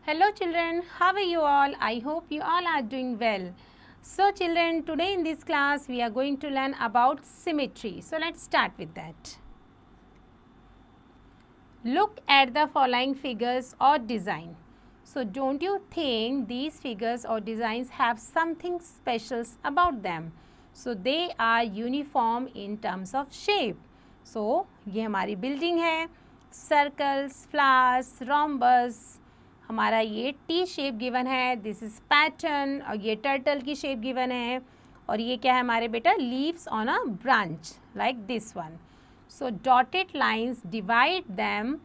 Hello children, how are you all? I hope you all are doing well. So children, today in this class we are going to learn about symmetry. So let's start with that. Look at the following figures or design. So don't you think these figures or designs have something special about them? So they are uniform in terms of shape. So ये हमारी building है, circles, flowers, rhombus, हमारा ये T shape given है, this is pattern, और ये turtle की shape given है, और ये क्या है हमारे बेटा, leaves on a branch like this one. So dotted lines divide them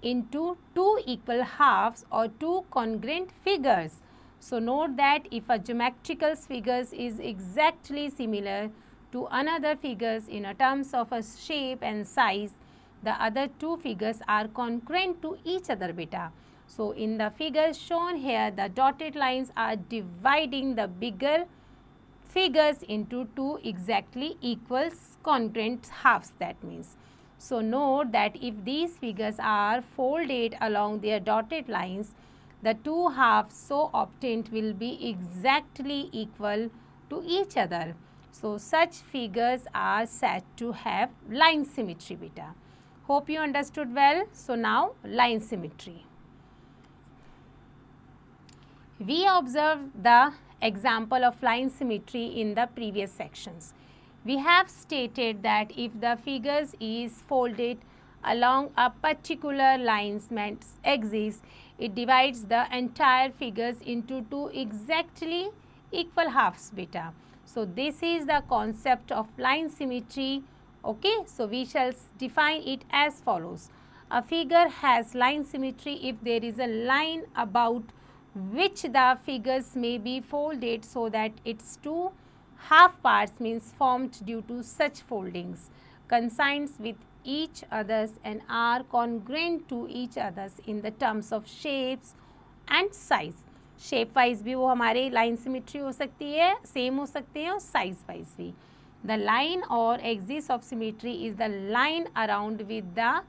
into two equal halves or two congruent figures. So note that if a geometrical figures is exactly similar to another figures in a terms of a shape and size, the other two figures are congruent to each other beta. So in the figure shown here, the dotted lines are dividing the bigger figures into two exactly equal congruent halves, that means. So note that if these figures are folded along their dotted lines, the two halves so obtained will be exactly equal to each other. So such figures are said to have line symmetry beta. Hope you understood well. So now line symmetry. We observed the example of line symmetry in the previous sections. We have stated that if the figures is folded along a particular lines axis, it divides the entire figures into two exactly equal halves beta. So this is the concept of line symmetry. Okay, so we shall define it as follows. A figure has line symmetry if there is a line about which the figures may be folded so that its two half parts means formed due to such foldings coincides with each others and are congruent to each others in the terms of shapes and size. Shape wise भी वो हमारे line symmetry हो सकती है, same हो सकते हैं, और साइज वाइज भी. द लाइन और axis of symmetry is the line around with the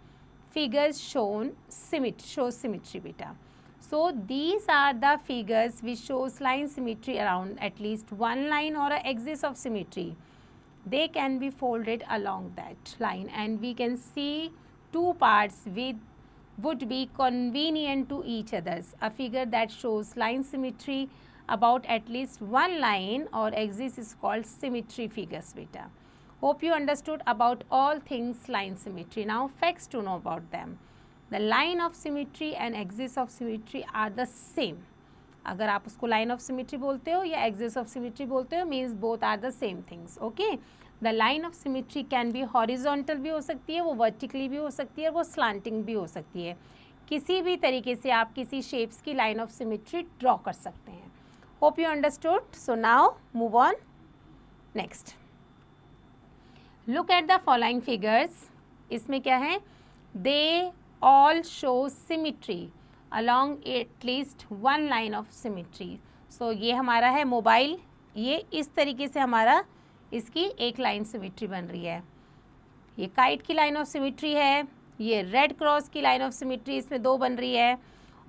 figures shown symmetry beta. So these are the figures which shows line symmetry around at least one line or an axis of symmetry. They can be folded along that line and we can see two parts would be convenient to each others. A figure that shows line symmetry about at least one line or axis is called symmetry figures beta. Hope you understood about all things line symmetry. Now facts to know about them. The line of symmetry and axis of symmetry are the same. अगर आप उसको line of symmetry बोलते हो या axis of symmetry बोलते हो, means both are the same things. Okay? The line of symmetry can be horizontal भी हो सकती है, वो vertically भी हो सकती है, वो slanting भी हो सकती है. किसी भी तरीके से आप किसी shapes की line of symmetry draw कर सकते हैं. Hope you understood. So now move on. Next. Look at the following figures. इसमें क्या है? They all show symmetry along at least one line of symmetry. So ये हमारा है मोबाइल, ये इस तरीके से हमारा इसकी एक लाइन सिमिट्री बन रही है. ये काइट की लाइन ऑफ सिमिट्री है, ये रेड क्रॉस की लाइन ऑफ सिमिट्री इसमें दो बन रही है,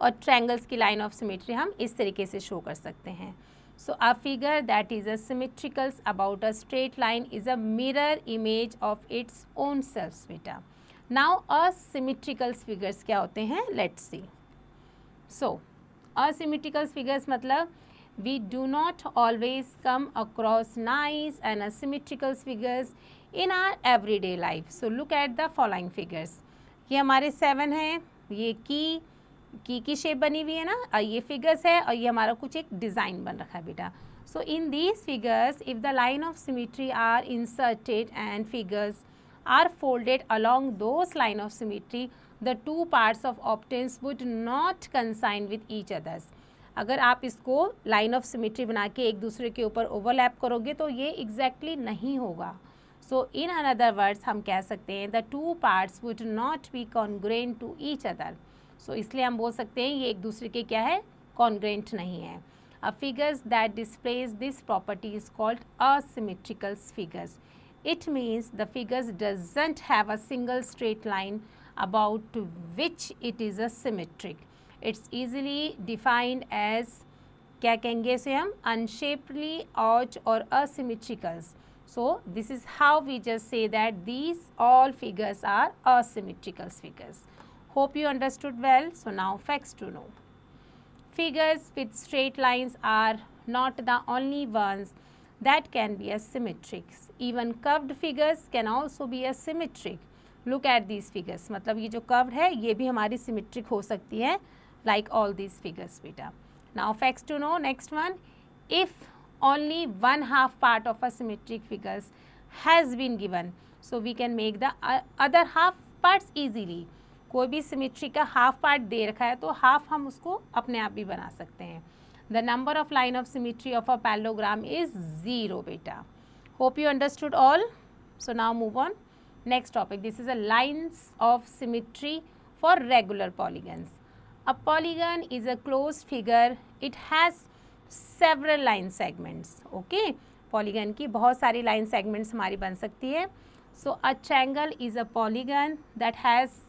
और ट्रायंगल्स की लाइन ऑफ सिमिट्री हम इस तरीके से शो कर सकते हैं. So a figure that is a symmetrical about a straight line is a mirror image of its own self beta. Now asymmetrical figures क्या होते हैं? Let's see. So asymmetrical figures मतलब we do not always come across nice and asymmetrical figures in our everyday life. So look at the following figures. ये हमारे 7 हैं, ये की shape बनी हुई है ना, और ये फिगर्स है, और ये हमारा कुछ एक डिज़ाइन बन रखा है बेटा. So in these figures if the line of symmetry are inserted and figures are folded along those line of symmetry, the two parts of ऑप्टेंस would not coincide with each others. अगर आप इसको line of symmetry बना के एक दूसरे के ऊपर ओवरलैप करोगे तो ये एग्जैक्टली नहीं होगा. सो इन अनदर वर्ड्स हम कह सकते हैं the two parts would not be congruent to each other. So इसलिए हम बोल सकते हैं ये एक दूसरे के क्या है, कॉन्ग्रुएंट नहीं है. A figures that displays this property is called asymmetrical figures. It means the figures doesn't have a single straight line about which it is a symmetric. It's easily defined as, क्या कहेंगे इसे हम, unshapely, odd और asymmetricals. So this is how we just say that these all figures are asymmetrical figures. Hope you understood well. So now facts to know. Figures with straight lines are not the only ones that can be asymmetric. Even curved figures can also be asymmetric. Look at these figures. मतलब ये जो curved है ये भी हमारी symmetric हो सकती है, like all these figures बेटा. Now facts to know. Next one, if only one half part of a symmetric figures has been given, so we can make the other half parts easily. कोई भी symmetry का half part दे रखा है तो half हम उसको अपने आप भी बना सकते हैं. The number of line of symmetry of a parallelogram is 0 बेटा. Hope you understood all. So now move on. Next topic, this is a lines of symmetry for regular polygons. A polygon is a closed figure. It has several line segments. Okay, polygon की बहुत सारी line segments हमारी बन सकती है. So a triangle is a polygon that has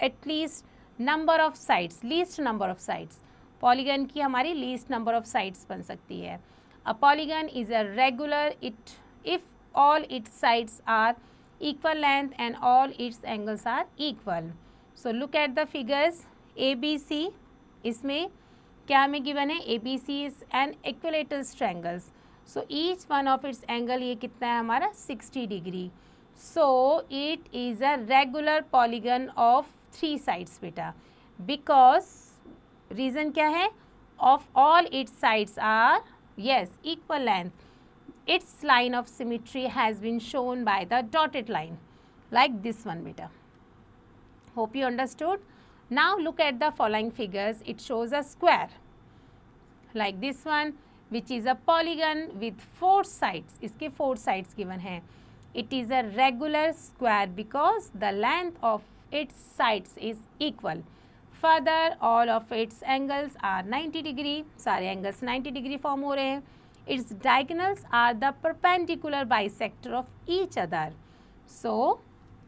at least number of sides, least number of sides. Polygon की हमारी least number of sides बन सकती है. A polygon is a regular it if all its sides are equal length and all its angles are equal. So look at the figures. ABC इसमें क्या हमें given है? ABC is an equilateral triangles. So each one of its angle ये कितना है हमारा 60 degree. So it is a regular polygon of 3 sides बेटा. Because reason क्या है? Of all its sides are yes equal length. Its line of symmetry has been shown by the dotted line like this one बेटा. Hope you understood. Now look at the following figures. It shows a square like this one which is a polygon with 4 sides. इसके 4 sides given है. It is a regular square because the length of its sides is equal. Further, all of its angles are 90 degree. सारे angles 90 degree form हो रहे हैं. Its diagonals are the perpendicular bisector of each other. So,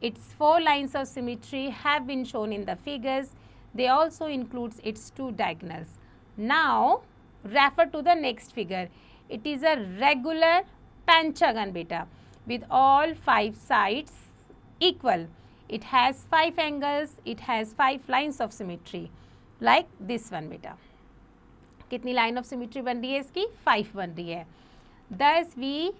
its 4 lines of symmetry have been shown in the figures. They also includes its 2 diagonals. Now, refer to the next figure. It is a regular pentagon beta with all 5 sides equal. It has 5 angles. It has 5 lines of symmetry like this one beta. कितनी line of symmetry बन रही है इसकी? 5 बन रही है. Thus we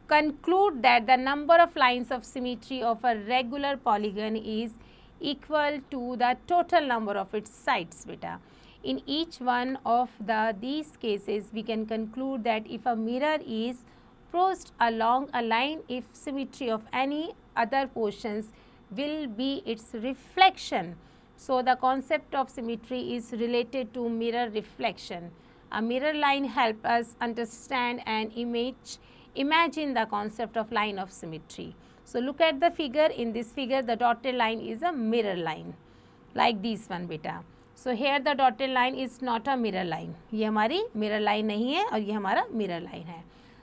conclude that the number of lines of symmetry of a regular polygon is equal to the total number of its sides beta. In each one of these cases we can conclude that if a mirror is posed along a line, if symmetry of any other portions will be its reflection. So the concept of symmetry is related to mirror reflection. A mirror line helps us understand and imagine the concept of line of symmetry. So look at the figure. In this figure the dotted line is a mirror line like this one beta. So here the dotted line is not a mirror line. ये हमारी mirror line नहीं है और ये हमारा mirror line है.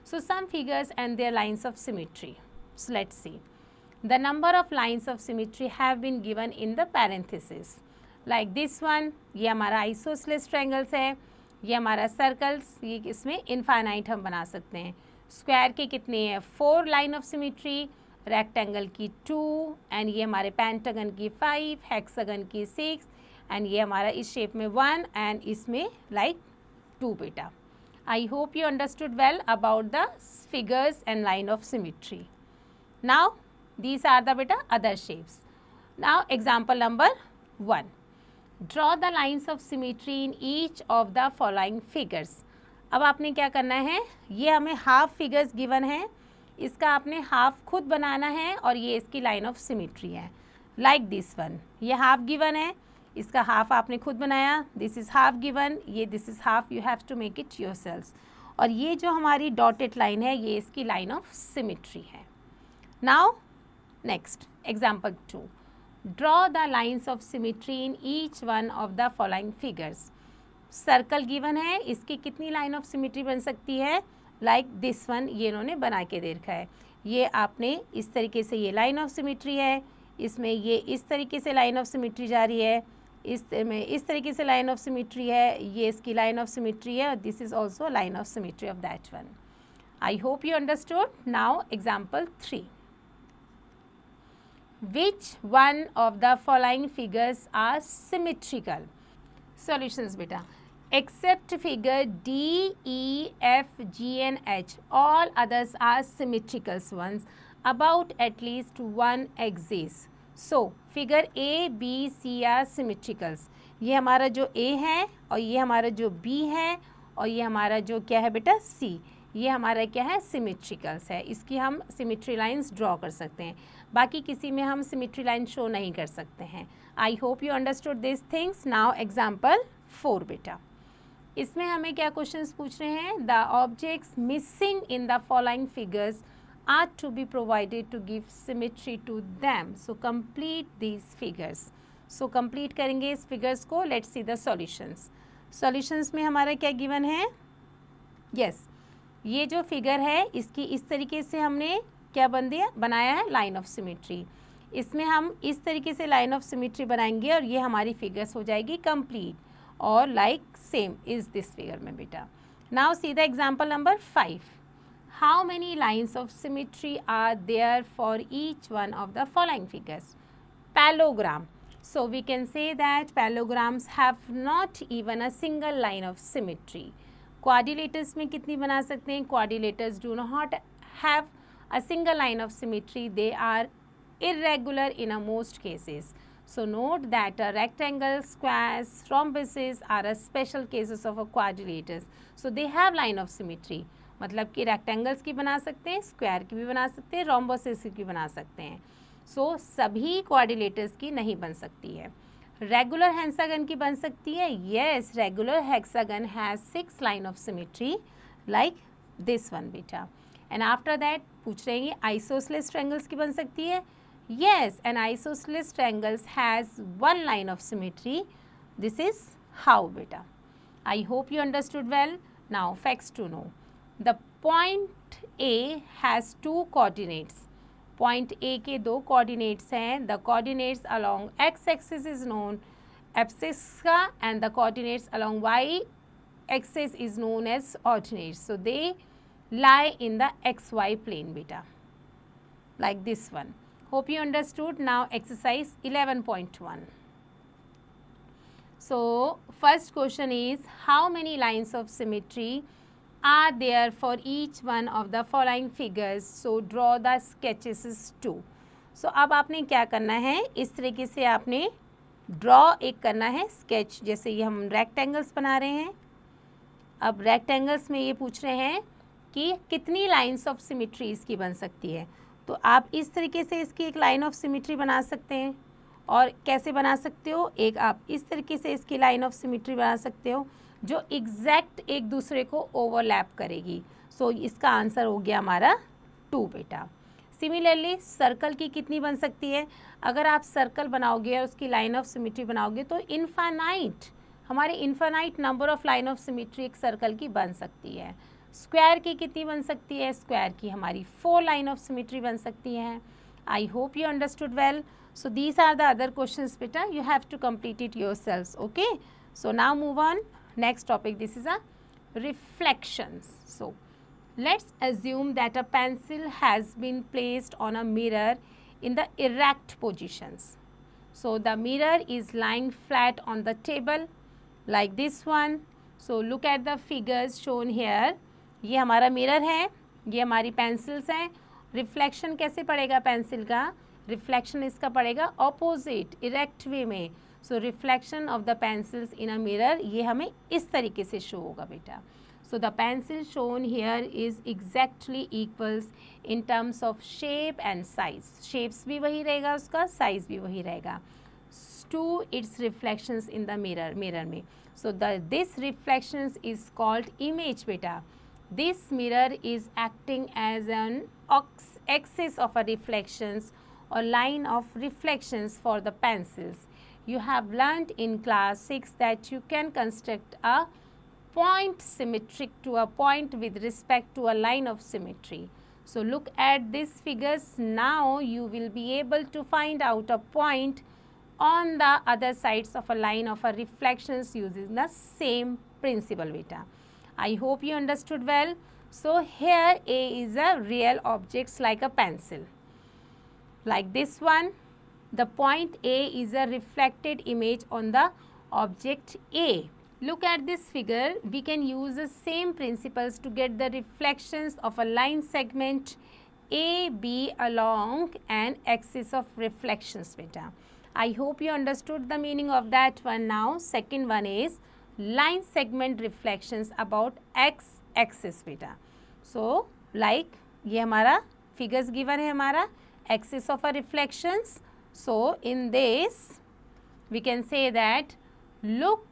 So some figures and their lines of symmetry. So let's see. The number of lines of symmetry have been given in the parenthesis. Like this one, ये हमारा isosceles triangles है. ये हमारा circles, ये इसमें infinite हम बना सकते हैं. Square के कितने हैं? 4 line of symmetry. Rectangle की 2 and ये हमारे pentagon की 5, hexagon की 6 and ये हमारा इस shape में 1 and इसमें like 2 बेटा. I hope you understood well about the figures and line of symmetry. Now, these are the beta other shapes. Now, example number 1. Draw the lines of symmetry in each of the following figures. अब आपने क्या करना है? ये हमें half figures given है. इसका आपने half खुद बनाना है और ये इसकी line of symmetry है. Like this one. ये half given है. इसका हाफ आपने खुद बनाया. This is half given. ये this is half. You have to make it yourselves. और ये जो हमारी डॉटेड लाइन है ये इसकी लाइन ऑफ सिमिट्री है. Now next example 2. Draw the lines of symmetry in each one of the following figures. Circle given है. इसकी कितनी लाइन ऑफ सिमिट्री बन सकती है? Like this one. ये इन्होंने बना के दे रखा है. ये आपने इस तरीके से ये लाइन ऑफ सिमिट्री है. इसमें ये इस तरीके से लाइन ऑफ सिमिट्री जा रही है. इस तरीके से लाइन ऑफ सिमेट्री है, ये इसकी लाइन ऑफ सिमेट्री है और this is also line of symmetry of that one. I hope you understood. Now example 3. Which one of the following figures are symmetrical? Solutions बेटा. Except figure D, E, F, G and H, all others are symmetrical ones about at least one axis. So figure A, B, C are symmetricals. ये हमारा जो A है और ये हमारा जो B है और ये हमारा जो क्या है बेटा C, ये हमारा क्या है सिमेट्रिकल्स है. इसकी हम सिमेट्री लाइंस ड्रॉ कर सकते हैं, बाकी किसी में हम सिमेट्री लाइन शो नहीं कर सकते हैं. I hope you understood this things. Now example 4 बेटा. इसमें हमें क्या क्वेश्चंस पूछ रहे हैं. The objects missing in the following figures are to be provided to give symmetry to them. So complete these figures. So complete करेंगे इस figures को. Let's see the solutions. Solutions में हमारा क्या गिवन है. यस, ये जो फिगर है इसकी इस तरीके से हमने क्या बनाया है लाइन ऑफ सिमेट्री. इसमें हम इस तरीके से लाइन ऑफ सिमेट्री बनाएंगे और ये हमारी फिगर्स हो जाएगी कंप्लीट और like same is this figure में बेटा. Now see the example number 5. How many lines of symmetry are there for each one of the following figures. Parallelogram. So we can say that parallelograms have not even a single line of symmetry. Quadrilaterals में कितनी बना सकते हैं. Quadrilaterals do not have a single line of symmetry. They are irregular in a most cases. So note that a rectangle, squares, rhombuses are a special cases of a quadrilaters. So they have line of symmetry. मतलब कि rectangles की बना सकते हैं, square की भी बना सकते हैं, रोम्बसेस की बना सकते हैं. सो सभी क्वाड्रिलेटर्स की नहीं बन सकती है. रेगुलर हेक्सागन की बन सकती है. Yes, regular hexagon has 6 line of symmetry like this one बेटा. एंड आफ्टर दैट पूछ रहे हैं आइसोसेलेस ट्रायंगल्स की बन सकती है. Yes, an isosceles triangles has 1 line of symmetry. This is how बेटा. I hope you understood well. Now facts to know. The point A has 2 coordinates. Point A के 2 coordinates हैं. The coordinates along x axis is known abscess का and the coordinates along y axis is known as ordinates. So they lie in the xy plane beta like this one. Hope you understood. Now exercise 11.1. So first question is how many lines of symmetry are there for each one of the following figures. So draw the sketches too. So अब आपने क्या करना है, इस तरीके से आपने draw एक करना है स्केच. जैसे ये हम रेक्टेंगल्स बना रहे हैं. अब रेक्टेंगल्स में ये पूछ रहे हैं कि कितनी लाइंस ऑफ सिमेट्री इसकी बन सकती है. तो आप इस तरीके से इसकी एक लाइन ऑफ सिमेट्री बना सकते हैं. और कैसे बना सकते हो, एक आप इस तरीके से इसकी लाइन ऑफ सिमेट्री बना सकते हो जो एग्जैक्ट एक दूसरे को ओवरलैप करेगी. सो इसका आंसर हो गया हमारा 2 बेटा. सिमिलरली सर्कल की कितनी बन सकती है. अगर आप सर्कल बनाओगे और उसकी लाइन ऑफ सिमेट्री बनाओगे तो हमारे infinite number of line of symmetry एक सर्कल की बन सकती है. स्क्वायर की कितनी बन सकती है. स्क्वायर की हमारी 4 लाइन ऑफ सिमेट्री बन सकती हैं. I hope you understood well. So these are the other questions बेटा. You have to complete it yourselves. Okay, so now move on next topic. This is a reflections. So let's assume that a pencil has been placed on a mirror in the erect positions. So the mirror is lying flat on the table like this one. So look at the figures shown here. ये हमारा mirror है, ये हमारी pencils हैं. Reflection कैसे पड़ेगा pencil का. Reflection इसका पड़ेगा ऑपोजिट इरेक्ट वे में. So reflection of the pencils in a mirror ये हमें इस तरीके से शो होगा बेटा. So the pencil shown here is exactly equals in terms of shape and size. Shapes भी वही रहेगा उसका, size भी वही रहेगा. To its reflections in the mirror में. So this reflections is called image beta. This mirror is acting as an axis of a reflections or line of reflections for the pencils. You have learnt in class 6 that you can construct a point symmetric to a point with respect to a line of symmetry. So look at these figures. Now you will be able to find out a point on the other sides of a line of a reflections using the same principle beta. I hope you understood well. So here A is a real objects like a pencil. Like this one, the point A is a reflected image on the object A. Look at this figure. We can use the same principles to get the reflections of a line segment AB along an axis of reflections beta. I hope you understood the meaning of that one now. Second one is line segment reflections about x axis beta. So like ये हमारा figures given है हमारा axis of a reflections. So in this we can say that look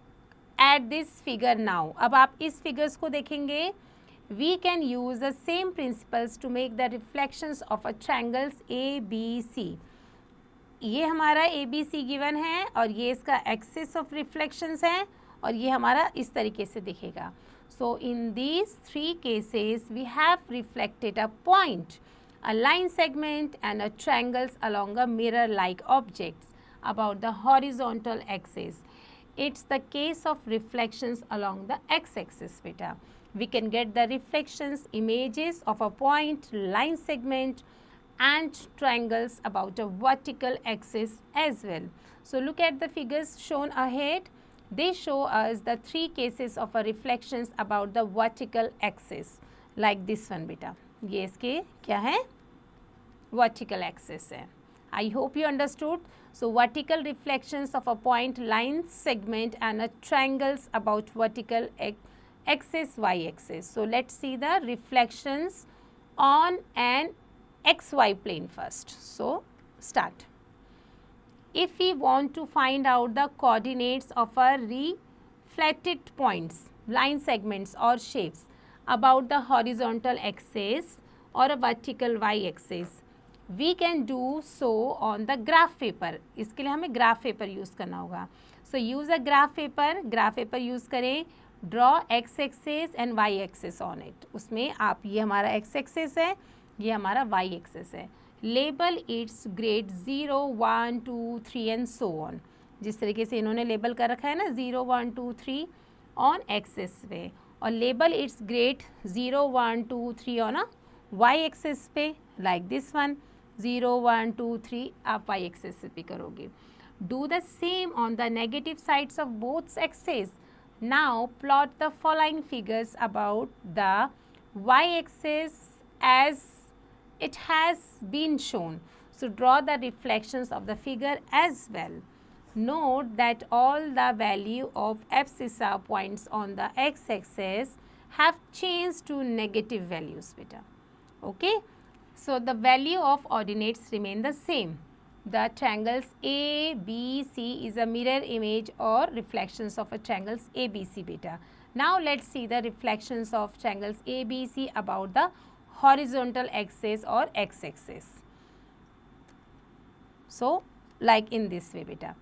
at this figure now. अब आप इस figures को देखेंगे. We can use the same principles to make the reflections of a triangles ABC. ये हमारा ABC given है और ये इसका axis of reflections है और ये हमारा इस तरीके से दिखेगा. So in these three cases we have reflected a point, a line segment and a triangles along a mirror-like objects about the horizontal axis. It's the case of reflections along the x-axis beta. We can get the reflections images of a point, line segment and triangles about a vertical axis as well. So look at the figures shown ahead. They show us the three cases of a reflections about the vertical axis like this one beta. ये इसके क्या है? Vertical axis है. I hope you understood. So vertical reflections of a point, line segment and a triangles about vertical axis, y-axis. So let's see the reflections on an xy plane first. So start. If we want to find out the coordinates of a reflected points, line segments or shapes about the horizontal axis or a vertical y-axis, we can do so on the graph paper. इसके लिए हमें graph paper use करना होगा. So use a graph paper use करें. Draw x axis and y axis on it. उसमें आप ये हमारा x axis है, ये हमारा y axis है. Label its grade 0, 1, 2, 3 and so on. जिस तरीके से इन्होंने लेबल कर रखा है ना 0, 1, 2, 3 on axis पे और label its grade 0, 1, 2, 3 on a y axis पे like this one 0, 1, 2, 3 आप y axis पे करोगे. Do the same on the negative sides of both axes. Now plot the following figures about the y-axis as it has been shown. So draw the reflections of the figure as well. Note that all the value of abscissa points on the x-axis have changed to negative values beta. Okay. So the value of ordinates remain the same. The triangles ABC is a mirror image or reflections of a triangles ABC beta. Now let's see the reflections of triangles ABC about the horizontal axis or x-axis. So like in this way beta.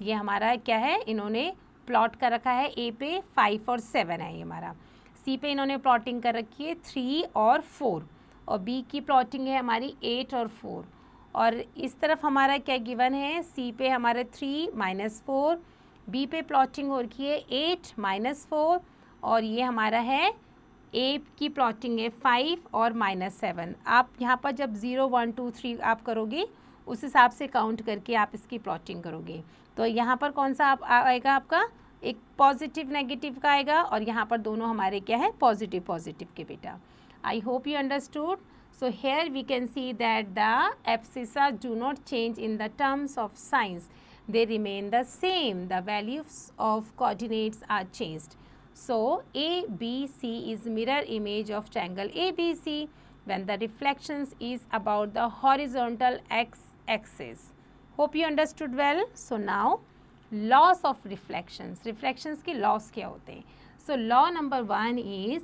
ये हमारा क्या है? इन्होंने plot कर रखा है A पे 5 और 7 है ये हमारा. C पे इन्होंने प्लॉटिंग कर रखी है 3 और 4 और B की प्लॉटिंग है हमारी 8 और 4 और इस तरफ हमारा क्या गिवन है C पे हमारे 3 माइनस 4, B पे प्लॉटिंग हो रखी है 8 माइनस 4 और ये हमारा है A की प्लॉटिंग है 5 और माइनस 7. आप यहाँ पर जब 0, 1, 2, 3 आप करोगे उस हिसाब से काउंट करके आप इसकी प्लॉटिंग करोगे. तो यहाँ पर कौन सा आएगा आपका एक पॉजिटिव नेगेटिव का आएगा और यहाँ पर दोनों हमारे क्या है पॉजिटिव पॉजिटिव के बेटा. I hope you understood. So here we can see that the abscissa do not change in the terms of signs. They remain the same. The values of coordinates are changed. So ABC is mirror image of triangle ABC when the reflections is about the horizontal x-axis. Hope you understood well. So now laws of reflections. Reflections के laws क्या होते हैं? So law number 1 is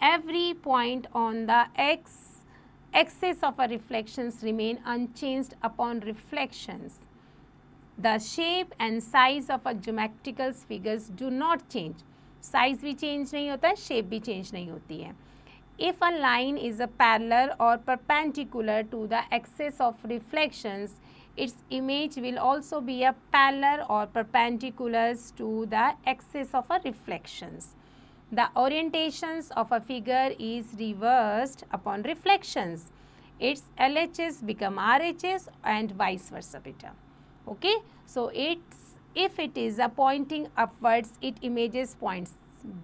every point on the axis of a reflections remain unchanged upon reflections. The shape and size of a geometrical figures do not change. Size भी change नहीं होता है, shape भी change नहीं होती है. If a line is a parallel or perpendicular to the axis of reflections, its image will also be a parallel or perpendicular to the axis of a reflections. The orientations of a figure is reversed upon reflections. Its LHS become RHS and vice versa beta. Okay, so if it is a pointing upwards, it images points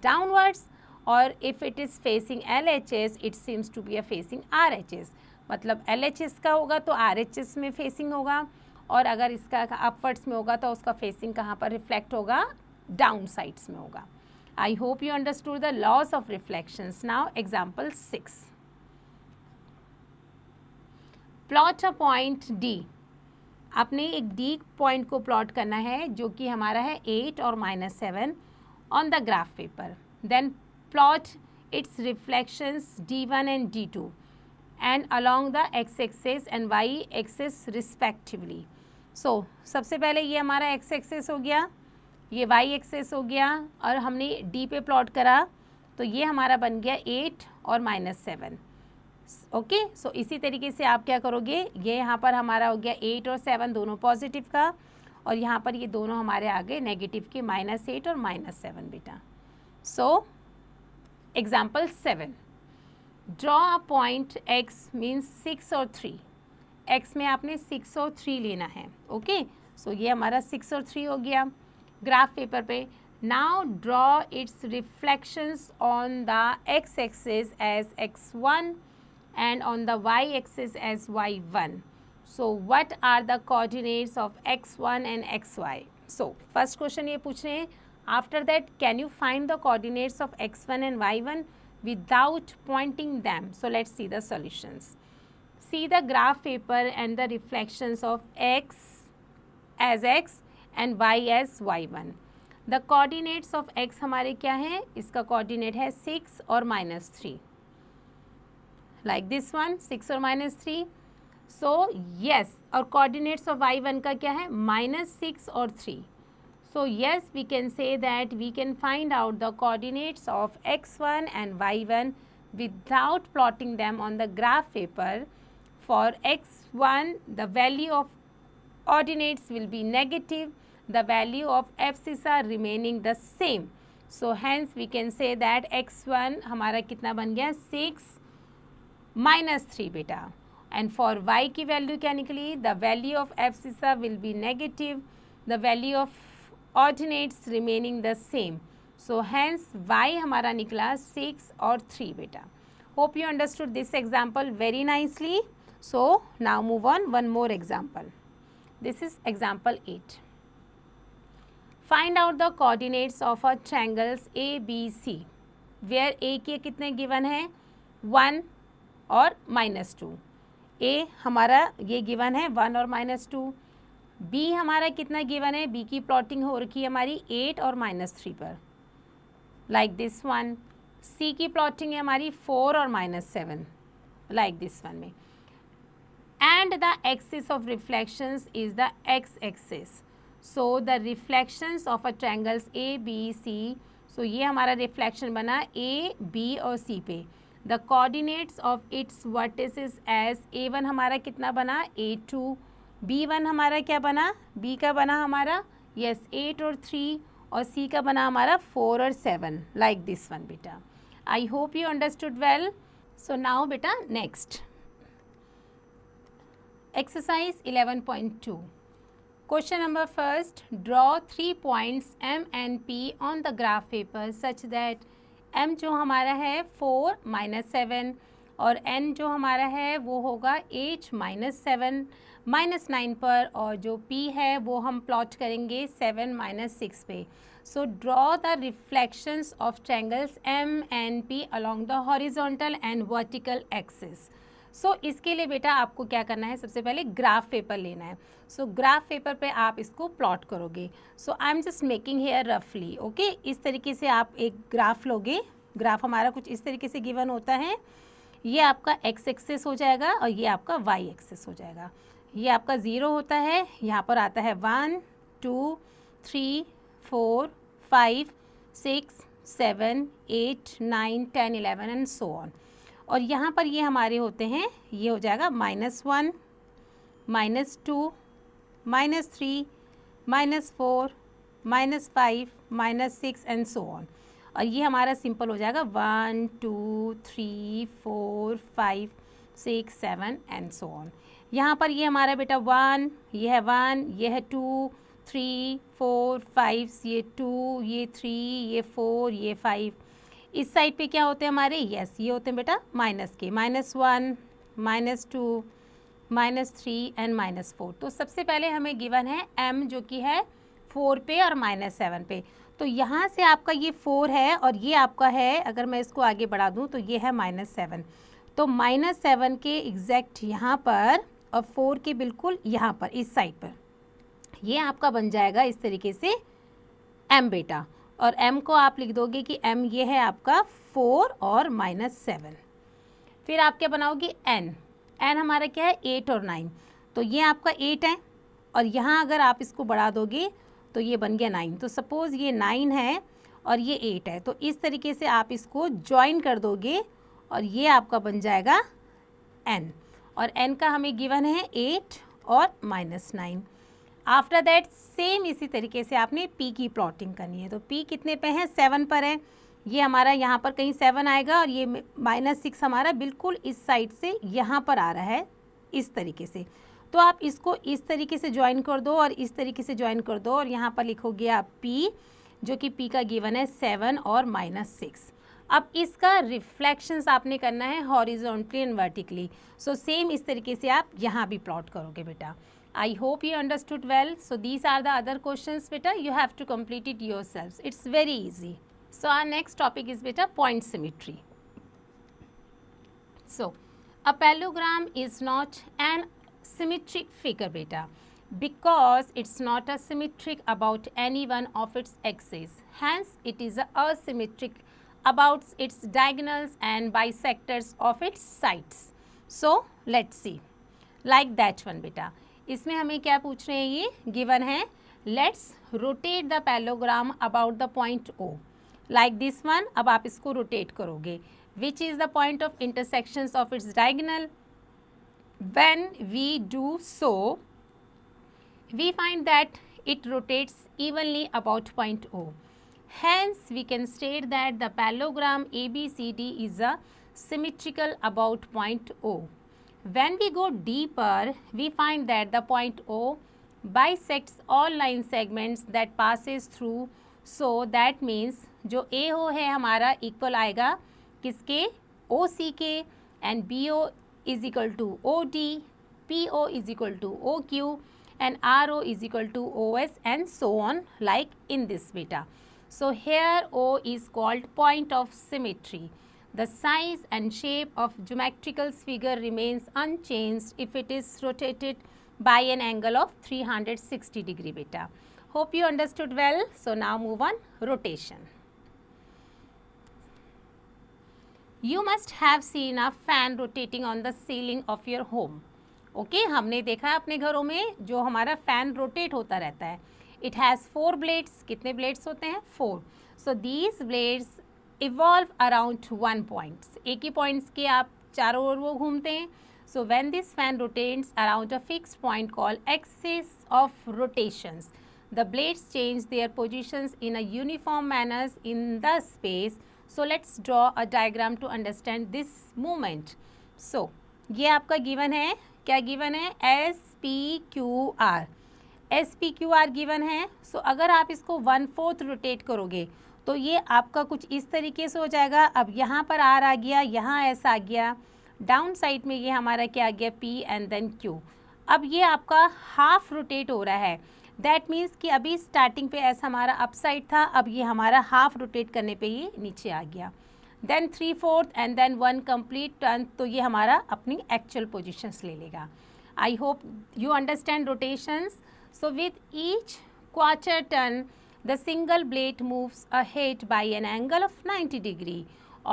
downwards, or if it is facing LHS, it seems to be a facing RHS. मतलब LHS का होगा तो RHS में facing होगा, और अगर इसका upwards में होगा तो उसका फेसिंग कहाँ पर रिफ्लेक्ट होगा, डाउन साइड्स में होगा. I hope you understood the laws of reflections. Now example 6. Plot a point D. आपने एक D पॉइंट को प्लॉट करना है जो कि हमारा है 8 और -7 on the graph paper. Then plot its reflections D1 and D2 and along the x axis and y axis respectively. So सबसे पहले ये हमारा x एक्सिस हो गया, ये y एक्सिस हो गया, और हमने D पे प्लॉट करा तो ये हमारा बन गया 8 और -7. ओके, सो इसी तरीके से आप क्या करोगे, ये यहाँ पर हमारा हो गया 8 और 7 दोनों पॉजिटिव का, और यहाँ पर ये दोनों हमारे आ गए नेगेटिव के, -8 और -7 बेटा. So example 7. Draw a point x means 6 और 3. x में आपने 6 और 3 लेना है. ओके, सो ये हमारा 6 और 3 हो गया ग्राफ पेपर पे. Now draw its reflections on the x axis as x1 and on the y-axis as y1. So what are the coordinates of x1 and xy? So first question ये पूछ रहे हैं. After that, can you find the coordinates of x1 and y1 without pointing them? So let's see the solutions. See the graph paper and the reflections of x as x and y as y1. The coordinates of x हमारे क्या हैं? इसका coordinate है 6 और -3. like this one, 6 और -3. so yes, और coordinates of y1 का क्या है, -6 और 3. so yes, we can say that we can find out the coordinates of x1 and y1 without plotting them on the graph paper. For x1, the value of ordinates will be negative, the value of abscissa are remaining the same. so hence we can say that x1 हमारा कितना बन गया, 6 -3 बेटा. And for y की value क्या निकली, the value of abscissa will be negative, the value of ordinates remaining the same. So hence y हमारा निकला 6 और 3 बेटा. Hope you understood this example very nicely. So now move on one more example. This is example 8. Find out the coordinates of a triangles ABC where A के कितने given है, 1 और -2. A हमारा ये गिवन है 1 और -2. B हमारा कितना गिवन है, B की प्लॉटिंग हो रखी है हमारी 8 और -3 पर, लाइक दिस वन. C की प्लॉटिंग है हमारी 4 और -7, लाइक दिस वन में. And the axis of reflections is the x axis. So the reflections of a triangles ABC. सो ये हमारा रिफ्लेक्शन बना A, B और C पे. The coordinates of its vertices as A1 हमारा कितना बना, 8 2. B1 हमारा क्या बना, B का बना हमारा यस 8 और 3, और C का बना हमारा 4 और 7, लाइक दिस वन बेटा. I hope you understood well. So now बेटा next exercise 11.2. Question number first. Draw 3 points M and P on the graph paper such that M जो हमारा है 4 -7 और N जो हमारा है वो होगा 8 -7 -9 पर, और जो P है वो हम प्लॉट करेंगे 7 -6 पे. So draw the reflections of triangles M and P along the horizontal and vertical axis. सो इसके लिए बेटा आपको क्या करना है, सबसे पहले ग्राफ पेपर लेना है. सो ग्राफ पेपर पे आप इसको प्लॉट करोगे. So I am just making here रफली. ओके, इस तरीके से आप एक ग्राफ लोगे. ग्राफ हमारा कुछ इस तरीके से गिवन होता है. ये आपका x एक्सिस हो जाएगा और ये आपका y एक्सिस हो जाएगा. ये आपका 0 होता है, यहाँ पर आता है 1 2 3 4 5 6 7 8 9 10 11 एंड सो ऑन. और यहाँ पर ये हमारे होते हैं, ये हो जाएगा -1 -2 -3, -4, -5, -6 एंड सो ऑन। और ये हमारा सिंपल हो जाएगा 1 2 3 4 5 6 7 एंड सो ऑन। यहाँ पर ये हमारा बेटा 1, ये है 1, ये है 2 3 4 5, ये 2, ये 3, ये 4, ये 5। इस साइड पे क्या होते हैं हमारे, यस ये होते हैं बेटा माइनस के, -1, -2, -3 एंड -4। तो सबसे पहले हमें गिवन है m जो कि है 4 पे और -7 पे। तो यहाँ से आपका ये 4 है और ये आपका है, अगर मैं इसको आगे बढ़ा दूँ तो ये है -7। तो -7 के एग्जैक्ट यहाँ पर और 4 के बिल्कुल यहाँ पर इस साइड पर ये आपका बन जाएगा इस तरीके से m बेटा। और m को आप लिख दोगे कि m ये है आपका 4 और -7। फिर आप क्या बनाओगे n हमारा क्या है 8 और 9। तो ये आपका 8 है और यहाँ अगर आप इसको बढ़ा दोगे तो ये बन गया 9। तो सपोज़ ये 9 है और ये 8 है, तो इस तरीके से आप इसको ज्वाइन कर दोगे और ये आपका बन जाएगा n। और n का हमें गिवन है 8 और -9। आफ्टर दैट सेम इसी तरीके से आपने p की प्लॉटिंग करनी है। तो p कितने पे है, 7 पर है, ये हमारा यहाँ पर कहीं 7 आएगा और ये -6 हमारा बिल्कुल इस साइड से यहाँ पर आ रहा है इस तरीके से। तो आप इसको इस तरीके से ज्वाइन कर दो और इस तरीके से ज्वाइन कर दो और यहाँ पर लिखोगे आप p, जो कि p का गिवन है 7 और -6। अब इसका रिफ्लेक्शंस आपने करना है horizontally and vertically. So same इस तरीके से आप यहाँ भी प्लॉट करोगे बेटा। I hope you understood well. So these are the other questions beta, you have to complete it yourselves. It's very easy. So our next topic is beta point symmetry. So a parallelogram is not an symmetric figure beta because it's not a symmetric about any one of its axes. Hence it is a asymmetric about its diagonals and bisectors of its sides. So let's see like that one beta. इसमें हमें क्या पूछ रहे हैं, ये given है let's rotate the parallelogram about the point O like this one. अब आप इसको रोटेट करोगे, which is the point of intersections of its diagonal. When we do so we find that it rotates evenly about point O. Hence we can state that the parallelogram ABCD is a symmetrical about point O. When we go deeper, we find that the point O bisects all line segments that passes through. So that means जो AO है हमारा equal आएगा किसके, OC के, and BO is equal to OD, PO is equal to OQ, and RO is equal to OS, and so on like in this beta. So here O is called point of symmetry. The size and shape of geometrical figure remains unchanged if it is rotated by an angle of 360 degree beta. Hope you understood well. So now move on rotation. You must have seen a fan rotating on the ceiling of your home. Okay, हमने देखा है अपने घरों में जो हमारा fan rotate होता रहता है। It has 4 blades. कितने blades होते हैं, 4. So these blades evolve around one point. एक ही पॉइंट्स के आप चारों ओर वो घूमते हैं. So when this fan rotates around a fixed point called axis of rotations, the blades change their positions in a uniform manner in the space. So let's draw a diagram to understand this movement. So ये आपका given है, क्या given है, SPQR. SPQR given है. सो अगर आप इसको 1/4 rotate करोगे तो ये आपका कुछ इस तरीके से हो जाएगा. अब यहाँ पर R आ गया, यहाँ S आ गया, डाउन साइड में ये हमारा क्या आ गया, P एंड देन Q. अब ये आपका हाफ रोटेट हो रहा है. दैट मीन्स कि अभी स्टार्टिंग पे S हमारा अप साइड था, अब ये हमारा हाफ रोटेट करने पे ये नीचे आ गया. Then 3/4 and then 1 complete turn, तो ये हमारा अपनी एक्चुअल पोजिशंस ले लेगा. I hope you understand rotations. So with each quarter turn the single blade moves ahead by an angle of 90 degree.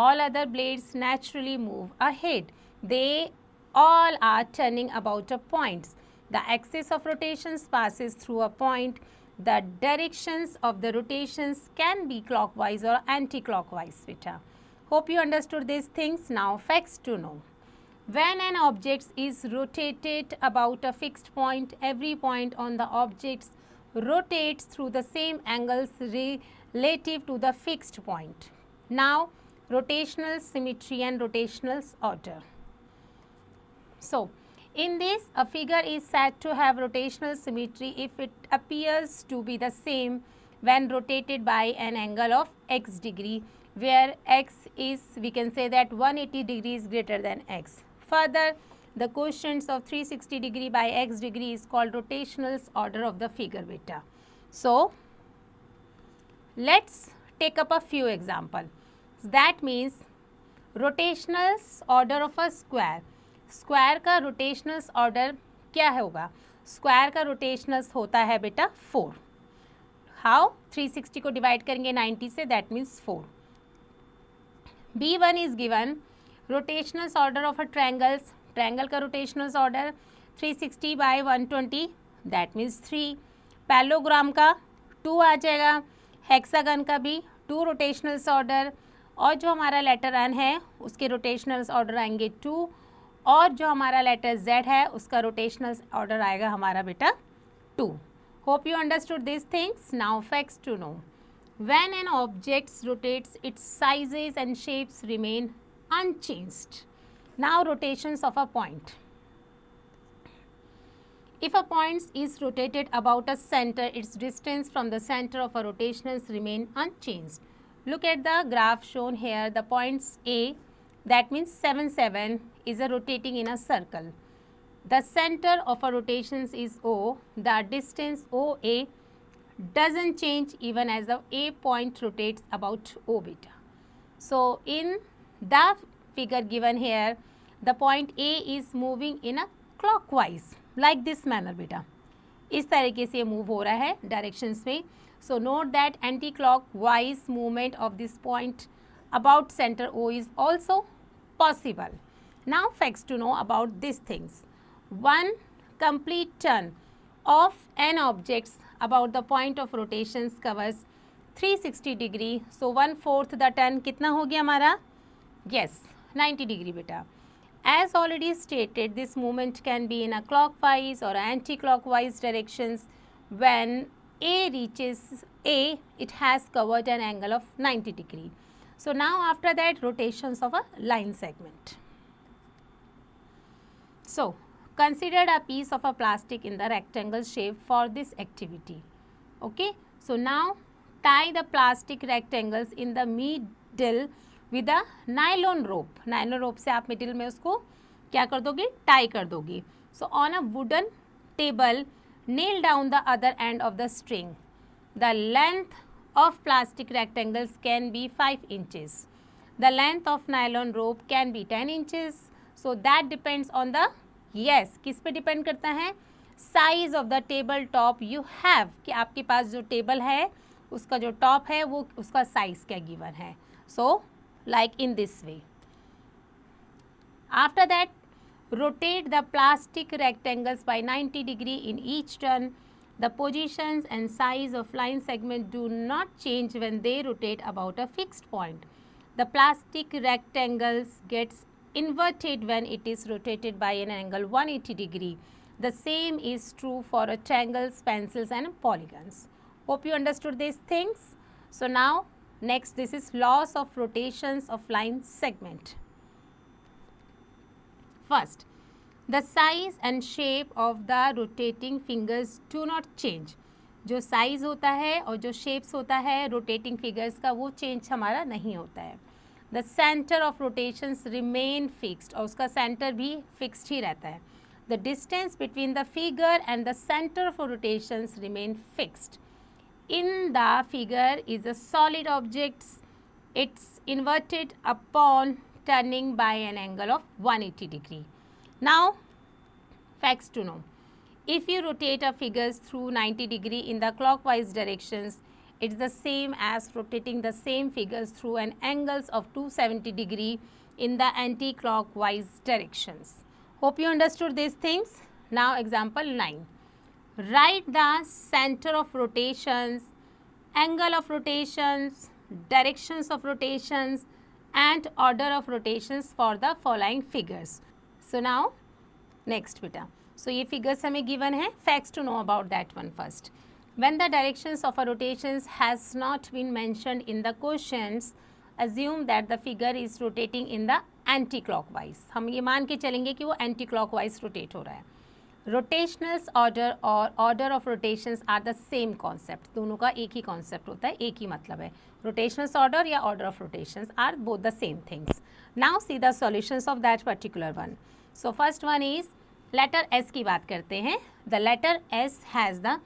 All other blades naturally move ahead. They all are turning about a point. The axis of rotations passes through a point. The directions of the rotations can be clockwise or anti-clockwise. Beta. Hope you understood these things. Now facts to know. When an object is rotated about a fixed point, every point on the object rotates through the same angles relative to the fixed point. Now, rotational symmetry and rotational order. So, in this, a figure is said to have rotational symmetry if it appears to be the same when rotated by an angle of x degree, where x is, we can say that 180 degrees greater than x. Further, the quotient of 360 degree by x degree is called rotational order of the figure beta. So, let's take up a few examples. That means rotational order of a square. Square का rotational order क्या होगा? Square का rotational होता है बेटा 4. How? 360 को divide करेंगे 90 से, that means 4. B1 is given rotational order of a triangles. Triangle का rotational order 360 by 120, that means 3. Parallelogram का 2 आ जाएगा. हेक्सागन का भी 2 रोटेशनल ऑर्डर, और जो हमारा लेटर एन है उसके रोटेशनल ऑर्डर आएंगे 2, और जो हमारा लेटर Z है उसका रोटेशनल ऑर्डर आएगा हमारा बेटा 2. Hope you understood this things. Now facts to know. When an object rotates its sizes and shapes remain unchanged. Now rotations of a point. If a point is rotated about a center, its distance from the center of a rotation remain unchanged. Look at the graph shown here. The points A, that means 7, 7 is a rotating in a circle. The center of a rotation is O. The distance OA doesn't change even as the A point rotates about O beta. So, in the figure given here, the point A is moving in a clockwise like this manner beta. इस तरीके से move हो रहा है directions में. So, note that anti-clockwise movement of this point about center O is also possible. Now, facts to know about these things. One complete turn of an object about the point of rotation covers 360 degree. So, 1/4 the turn कितना हो गया हमारा? Yes, 90 degree beta. As already stated, this movement can be in a clockwise or anti-clockwise directions. When A reaches A, it has covered an angle of 90 degree. So, now after that, rotations of a line segment. So, consider a piece of a plastic in the rectangle shape for this activity. Okay. So, now tie the plastic rectangles in the middle with a nylon rope. Nylon rope से आप middle में उसको क्या कर दोगे? tie कर दोगे. So, on a wooden table, nail down the other end of the string. The length of plastic rectangles can be 5 inches. The length of nylon rope can be 10 inches. So, that depends on the, yes, किस पे depend करता है? Size of the table top you have, कि आपके पास जो table है उसका जो top है वो उसका size क्या given है. So, like in this way. After that, rotate the plastic rectangles by 90 degree in each turn. The positions and size of line segment do not change when they rotate about a fixed point. The plastic rectangles gets inverted when it is rotated by an angle 180 degree. The same is true for triangles, pencils and polygons. Hope you understood these things. So, now next, this is laws of rotations of line segment. First, the size and shape of the rotating fingers do not change. जो size होता है और जो shapes होता है rotating fingers का वो change हमारा नहीं होता है. The center of rotations remain fixed और उसका center भी fixed ही रहता है. The distance between the figure and the center of rotations remain fixed. In the figure is a solid object. It's inverted upon turning by an angle of 180 degree. Now, facts to know. If you rotate a figure through 90 degree in the clockwise directions, it's the same as rotating the same figures through an angles of 270 degree in the anti-clockwise directions. Hope you understood these things. Now, example 9. Write the center of rotations, angle of rotations, directions of rotations and order of rotations for the following figures. So now next बेटा, so ये figures हमें given है, facts to know about that one first. When the directions of a rotations has not been mentioned in the questions, assume that the figure is rotating in the anti-clockwise. हम ये मान के चलेंगे कि वो anti-clockwise rotate हो रहा है. Rotational order और order of rotations are the same concept. दोनों का एक ही concept होता है, एक ही मतलब है. Rotational order या order of rotations are both the same things. Now see the solutions of that particular one. So first one is letter S की बात करते हैं. The letter S has the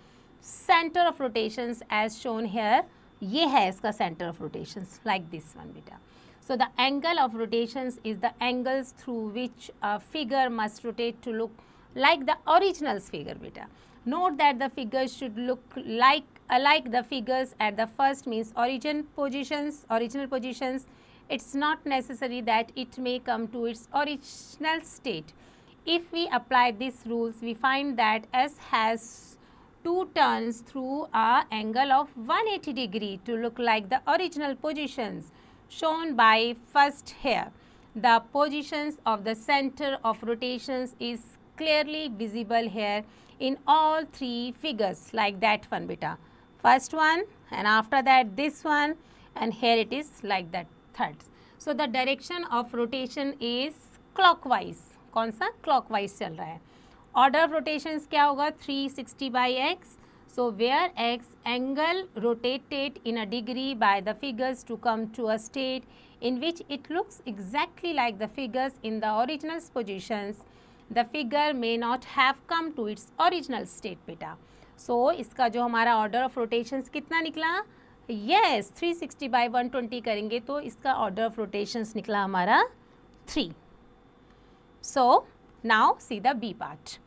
center of rotations as shown here. ये है इसका center of rotations like this one बेटा. So the angle of rotations is the angles through which a figure must rotate to look like the original figure beta. Note that the figures should look like the figures at the first means original positions. It's not necessary that it may come to its original state. If we apply these rules, we find that S has two turns through a angle of 180 degree to look like the original positions shown by first here. The positions of the center of rotations is clearly visible here in all three figures like that one beta. First one and after that this one and here it is like that third. So the direction of rotation is clockwise. कौन सा? clockwise चल रहा है. Order of rotations क्या होगा? 360 by x. So where x angle rotated in a degree by the figures to come to a state in which it looks exactly like the figures in the original positions, the figure may not have come to its original state beta. So इसका जो हमारा order of rotations कितना निकला? Yes, 360 by 120 करेंगे तो इसका order of rotations निकला हमारा 3. So now see the B part.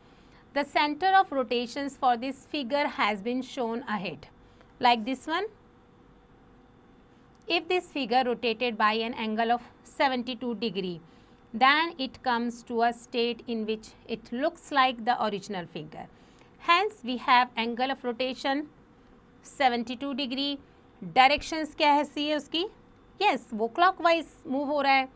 The center of rotations for this figure has been shown ahead like this one. If this figure rotated by an angle of 72 degree, then it comes to a state in which it looks like the original figure. Hence we have angle of rotation 72 degree. Directions क्या है सी है उसकी? Yes, वो clockwise move हो रहा है.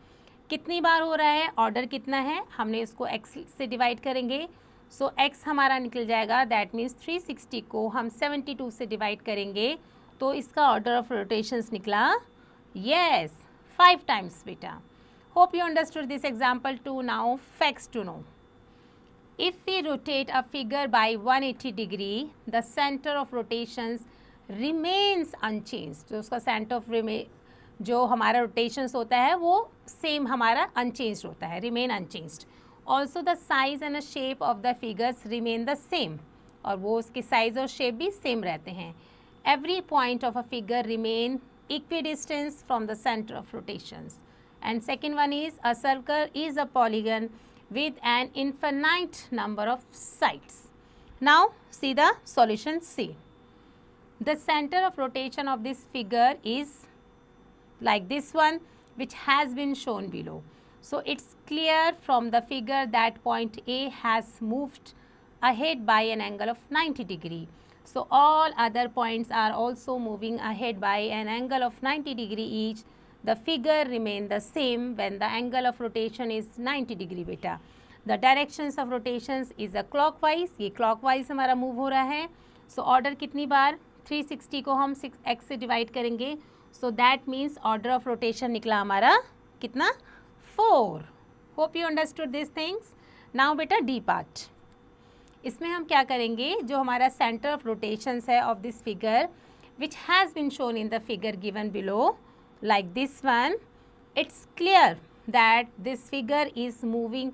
कितनी बार हो रहा है? ऑर्डर कितना है? हमने इसको x से डिवाइड करेंगे. सो x हमारा निकल जाएगा. दैट मीन्स 360 को हम 72 से डिवाइड करेंगे तो इसका ऑर्डर ऑफ रोटेशंस निकला. येस, 5 टाइम्स बेटा. Hope you understood this example too. Now facts to know. If we rotate a figure by 180 degree, the centre of rotations remains unchanged. तो उसका सेंटर ऑफ जो हमारा rotations होता है वो same हमारा अनचेंज्ड होता है, remain unchanged. Also the size and shape of the figures remain the same. और वो उसकी साइज और शेप भी सेम रहते हैं. Every point of a figure remain equidistance from the centre of rotations. And second one is a circle is a polygon with an infinite number of sides. Now see the solution C. The center of rotation of this figure is like this one, which has been shown below. So it's clear from the figure that point A has moved ahead by an angle of 90 degree. So all other points are also moving ahead by an angle of 90 degree each. The figure remain the same when the angle of rotation is 90 degree beta. The directions of rotations is a clockwise. ये clockwise हमारा move हो रहा है. So order कितनी बार? 360 को हम 6x से divide करेंगे. So that means order of rotation निकला हमारा कितना? 4. Hope you understood these things. Now बेटा D part. इसमें हम क्या करेंगे? जो हमारा center of rotations है of this figure, which has been shown in the figure given below, like this one, it's clear that this figure is moving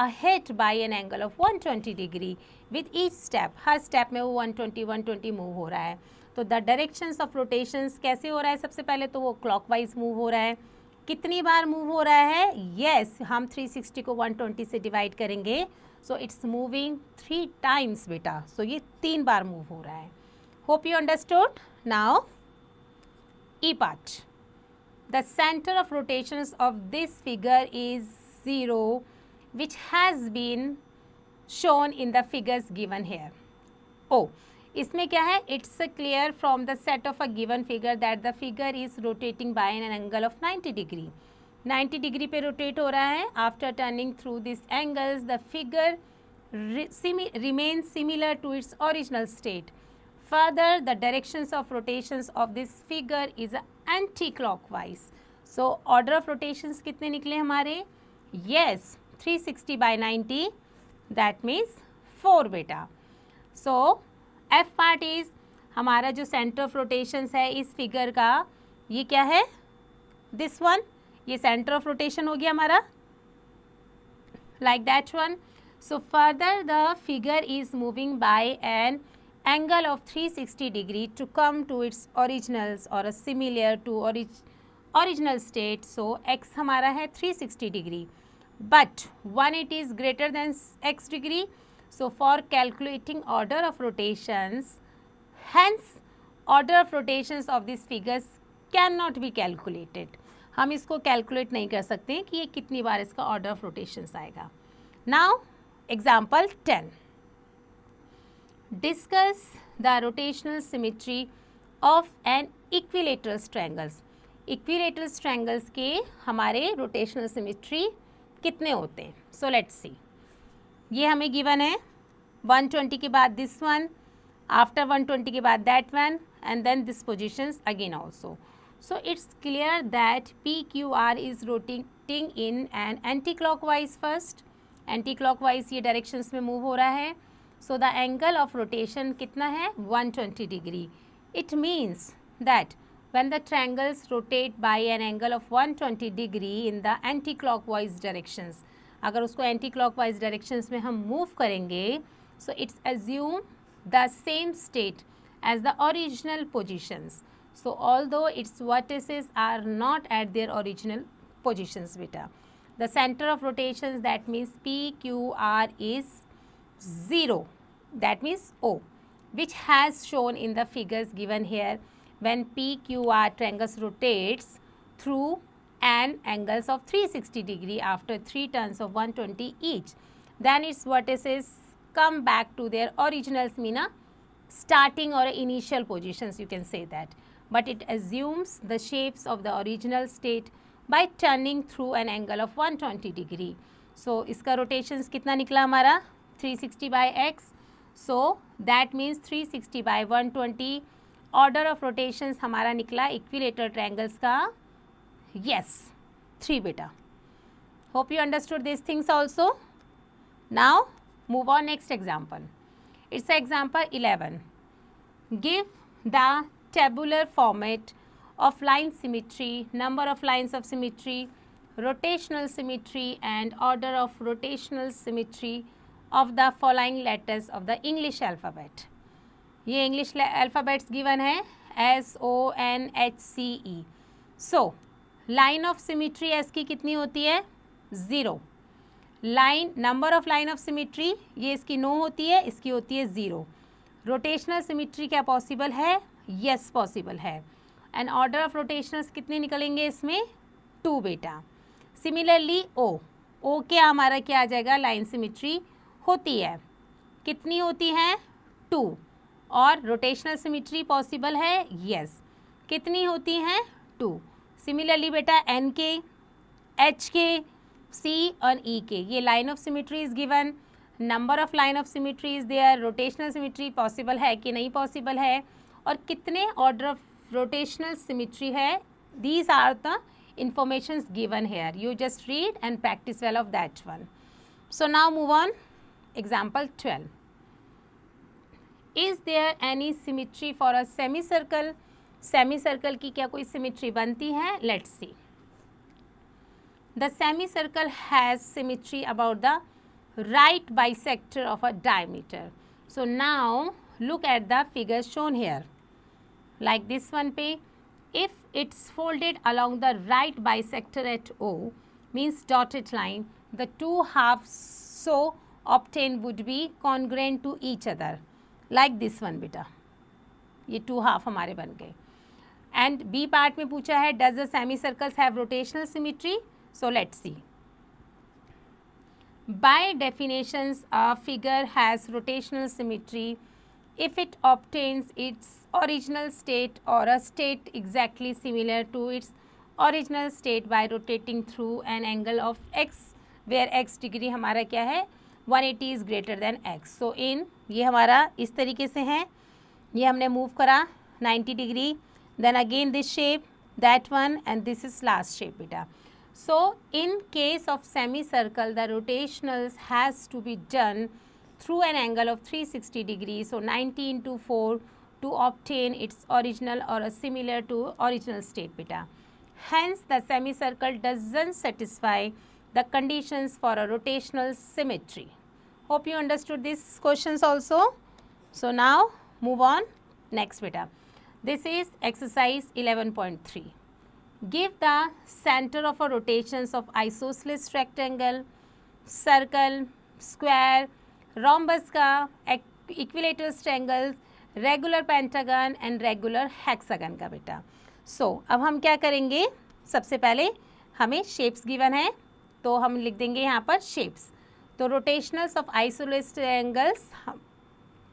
ahead by an angle of 120 degree with each step. Her step में वो 120 move हो रहा है. तो the directions of rotations कैसे हो रहा है? सबसे पहले तो वो clockwise move हो रहा है. कितनी बार move हो रहा है? Yes, हम 360 को 120 से divide करेंगे. So it's moving 3 times बेटा. So ये 3 बार move हो रहा है. Hope you understood. Now E part. The center of rotations of this figure is 0, which has been shown in the figures given here. Oh, इसमें क्या है? It's clear from the set of a given figure that the figure is rotating by an angle of 90 degree. 90 degree पे rotate हो रहा है. After turning through this angles the figure remains similar to its original state. Further, the directions of rotations of this figure is anti-clockwise. So, order of rotations कितने निकले हमारे? Yes, 360 by 90. That means 4 बेटा. So, F part is हमारा जो centre of rotations है इस figure का, ये क्या है? दिस वन, ये सेंटर ऑफ रोटेशन हो गया हमारा, like that one. So further the figure is moving by an angle of 360 degree to come to its originals or a similar to original state. So x हमारा है 360 degree, but when it is greater than x degree, so for calculating order of rotations, hence order of rotations of these figures cannot be calculated. हम इसको calculate नहीं कर सकते कि ये कितनी बार इसका ऑर्डर ऑफ रोटेशंस आएगा. Now example 10. Discuss the rotational symmetry of an equilateral triangles. Equilateral triangles के हमारे रोटेशनल सिमेट्री कितने होते हैं? So let's see. ये हमें गिवन है 120 के बाद दिस वन, आफ्टर 120 के बाद that one, and then this positions again also. So it's clear that PQR is rotating in an anti-clockwise first. Anti-clockwise ये directions में move हो रहा है. So the angle of rotation कितना है? 120 degree. It means that when the triangles rotate by an angle of 120 degree in the anti-clockwise directions, अगर उसको anti-clockwise directions में हम move करेंगे, so it's assume the same state as the original positions. So although its vertices are not at their original positions beta, the center of rotations, that means PQR is 0, that means O, which has shown in the figures given here. When PQR triangles rotates through an angles of 360 degree after 3 turns of 120 each, then its vertices come back to their originals, mean starting or initial positions, you can say that. But it assumes the shapes of the original state by turning through an angle of 120 degree. So इसका rotations कितना निकला हमारा? 360 by x. So that means 360 by 120. Order of rotations हमारा निकला equilateral triangles का, yes, 3 बेटा. Hope you understood these things also. Now move on next example. It's example 11. Give the tabular format of line symmetry, number of lines of symmetry, rotational symmetry and order of rotational symmetry of the following letters of the English alphabet. ये English alphabets given है S O N H C E. So line of symmetry S की कितनी होती है? 0. line number of line of symmetry ये इसकी 9 होती है, इसकी होती है 0. rotational symmetry क्या possible है? यस पॉसिबल है. एंड ऑर्डर ऑफ रोटेशनल्स कितने निकलेंगे इसमें? 2 बेटा. सिमिलरली ओ के हमारा क्या आ जाएगा? लाइन सिमिट्री होती है, कितनी होती है? 2. और रोटेशनल सिमिट्री पॉसिबल है? यस. कितनी होती हैं? 2. सिमिलरली बेटा एन के, एच के, सी और ई के, ये line of symmetry is given. Number of line of symmetry is there. Rotational symmetry possible है कि नहीं पॉसिबल है, और कितने ऑर्डर ऑफ रोटेशनल सिमिट्री है. These are the informations given here. You just read and practice well of that one. So now move on. Example 12. Is there any symmetry for a semi circle? Semi circle की क्या कोई symmetry बनती है? Let's see. The semi circle has symmetry about the right bisector of a diameter. So now look at the figures shown here. Like this one पे, if it's folded along the right bisector at O, means dotted line, the two halves so obtained would be congruent to each other. Like this one बेटा, ये 2 half हमारे बन गए. And B part में पूछा है does the semicircles have rotational symmetry? So let's see. By definitions, a figure has rotational symmetry if it obtains its original state or a state exactly similar to its original state by rotating through an angle of x where x degree हमारा क्या है 180 is greater than x. So in ये हमारा इस तरीके से है, ये हमने मूव करा 90 degree, then again this shape, that one, and this is last shape beta. So in case of semicircle the rotationals has to be done through an angle of 360 degrees, so 90 into 4 to obtain its original or similar to original state beta. Hence the semicircle doesn't satisfy the conditions for a rotational symmetry. Hope you understood these questions also. So now move on next beta. This is exercise 11.3. Give the center of a rotations of isosceles rectangle, circle, square, rhombus का, equilateral triangles, regular pentagon and regular hexagon का बेटा. सो अब हम क्या करेंगे, सबसे पहले हमें शेप्स गिवन है तो हम लिख देंगे यहाँ पर शेप्स. तो रोटेशनल्स ऑफ आइसोसेलेस ट्रायंगल्स,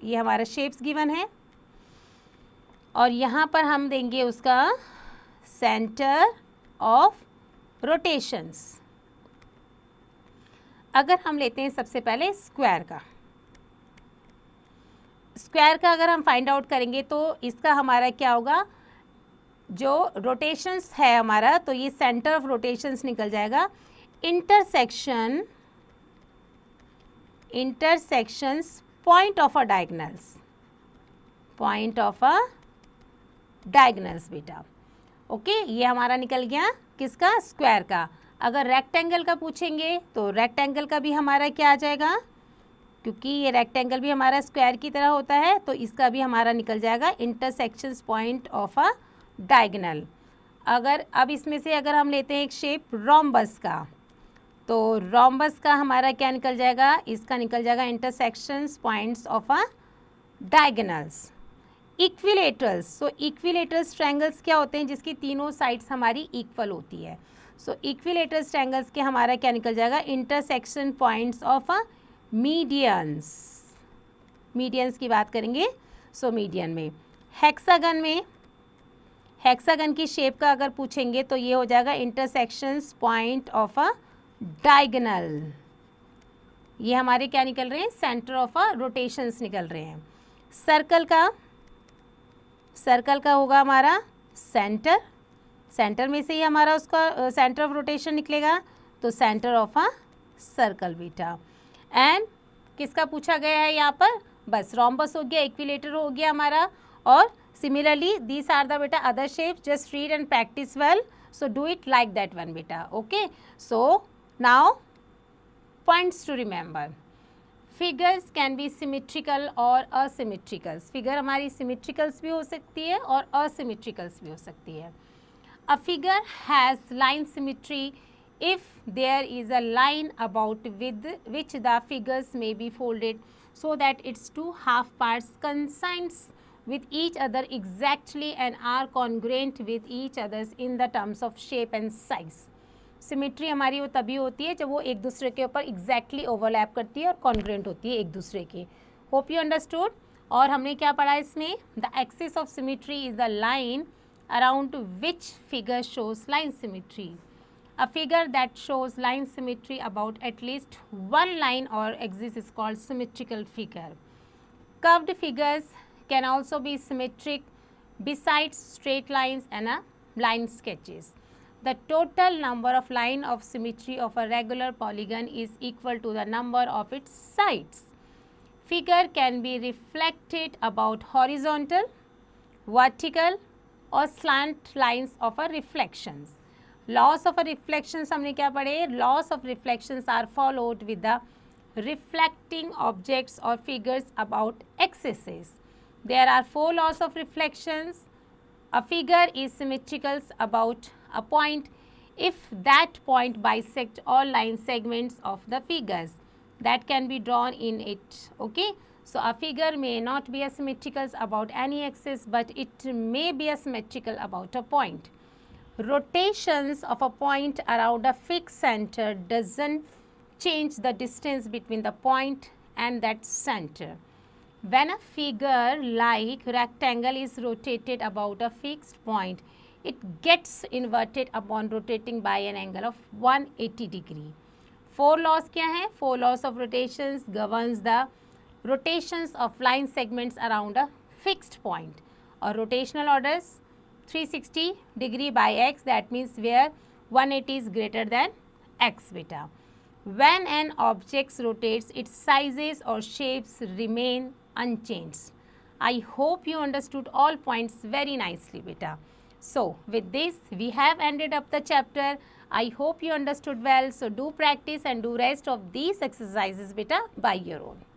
ये हमारा शेप्स गिवन है और यहाँ पर हम देंगे उसका सेंटर ऑफ रोटेशंस. अगर हम लेते हैं सबसे पहले स्क्वायर का, स्क्वायर का अगर हम फाइंड आउट करेंगे तो इसका हमारा क्या होगा, जो रोटेशंस है हमारा, तो ये सेंटर ऑफ रोटेशंस निकल जाएगा intersections point of a diagonals, point of a diagonals बेटा. ओके, ये हमारा निकल गया किसका, स्क्वायर का. अगर रेक्टेंगल का पूछेंगे तो रेक्टेंगल का भी हमारा क्या आ जाएगा, क्योंकि ये रेक्टेंगल भी हमारा स्क्वायर की तरह होता है तो इसका भी हमारा निकल जाएगा intersections point of a diagonal. अगर अब इसमें से अगर हम लेते हैं एक शेप रोम्बस का, तो रोम्बस का हमारा क्या निकल जाएगा, इसका निकल जाएगा intersections points of a diagonals. Equilaterals, so equilaterals triangles क्या होते हैं, जिसकी तीनों साइड्स हमारी इक्वल होती है. सो इक्विलेटरल्स ट्रायंगल्स के हमारा क्या निकल जाएगा, intersection points of a medians. Medians की बात करेंगे. सो मीडियन में, हेक्सागन में, हेक्सागन की शेप का अगर पूछेंगे तो ये हो जाएगा intersections point of a diagonal. ये हमारे क्या निकल रहे हैं, सेंटर ऑफ अ रोटेशंस निकल रहे हैं. सर्कल का, सर्कल का होगा हमारा सेंटर, सेंटर में से ही हमारा उसका सेंटर ऑफ रोटेशन निकलेगा, तो सेंटर ऑफ अ सर्कल बेटा. एंड किसका पूछा गया है यहाँ पर, बस रोम्बस हो गया, इक्विलेटर हो गया हमारा. और सिमिलरली दीज आर द बेटा other shapes, just read and practice well, so do it like that one बेटा. Okay, so now points to remember. Figures can be symmetrical और असिमेट्रिकल्स. फिगर हमारी सिमेट्रिकल्स भी हो सकती है और असिमेट्रिकल्स भी हो सकती है. A figure has line symmetry if there is a line about with which the figures may be folded so that its two half parts coincide with each other exactly and are congruent with each others in the terms of shape and size. Symmetry हमारी वो तभी होती है जब वो एक दूसरे के ऊपर एग्जैक्टली ओवरलैप करती है और कॉन्ग्रुएंट होती है एक दूसरे के. Hope you understood. और हमने क्या पढ़ा इसमें, the axis of symmetry is the line around which figure shows line symmetry. A figure that shows line symmetry about at least one line or axis is called symmetrical figure. Curved figures can also be symmetric besides straight lines and line sketches. The total number of line of symmetry of a regular polygon is equal to the number of its sides. Figure can be reflected about horizontal, vertical or slant lines of a reflections. Laws of reflections हमने क्या पढ़े, laws of reflections are followed with the reflecting objects और figures about axes. There are 4 laws of reflections. A figure is symmetrical about a point if that point bisect all line segments of the figures that can be drawn in it. Okay, so a figure may not be asymmetrical about any axis, but it may be asymmetrical about a point. Rotations of a point around a fixed center doesn't change the distance between the point and that center. When a figure like rectangle is rotated about a fixed point, it gets inverted upon rotating by an angle of 180 degree. 4 laws क्या हैं? 4 laws of rotations governs the rotations of line segments around a fixed point. Or rotational orders 360 degree by x, that means where 180 is greater than x beta. When an object rotates, its sizes or shapes remain unchanged. I hope you understood all points very nicely, beta. So, with this, we have ended up the chapter. I hope you understood well. So, do practice and do rest of these exercises, beta, by your own.